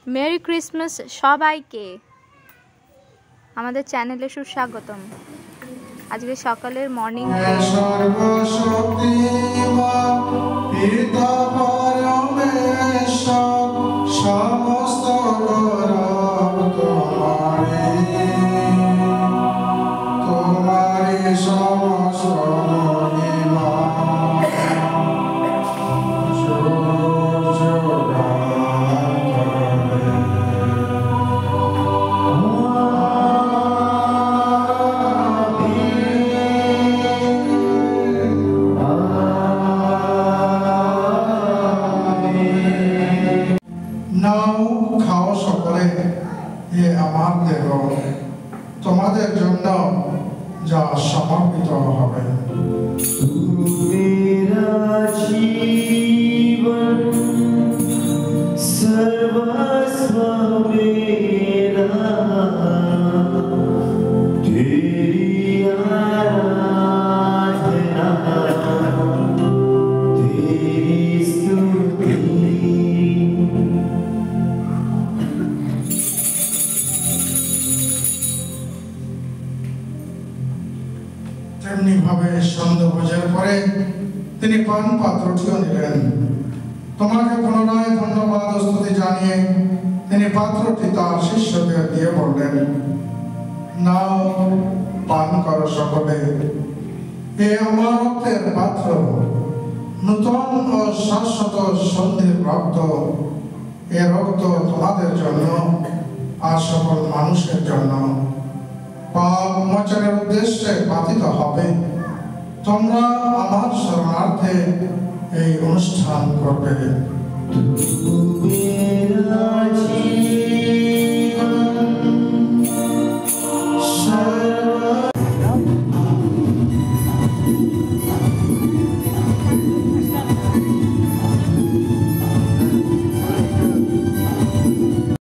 Merry Christmas সবাইকে আমাদের চ্যানেলে সুস্বাগতম। আজকে সকালের মর্নিং তোমাদের জন্য যা সমর্পিত হবে। मेरा जीवन सर्वस्व मेरा तेरी आराधना तेरी स्तुति। তেমনি ভাবে সন্ধ্যাভোজের পরে তিনি পান পাত্রটিও নিলেন, তোমাকে পুনরায় ধন্যবাদ ও স্তুতি জানিয়ে তিনি পাত্রটি তার শিষ্যদের দিয়ে বললেন, নাও পান করো সকলে, এ আমার রক্তের পাত্র, নূতন ও শাশ্বত সন্ধির রক্ত। এ রক্ত তোমাদের জন্য আর সকল মানুষের জন্য পাপ মোচনের উদ্দেশ্যে পাতিত হবে। তোমরা আমার শরণার্থে এই অনুষ্ঠান করবে।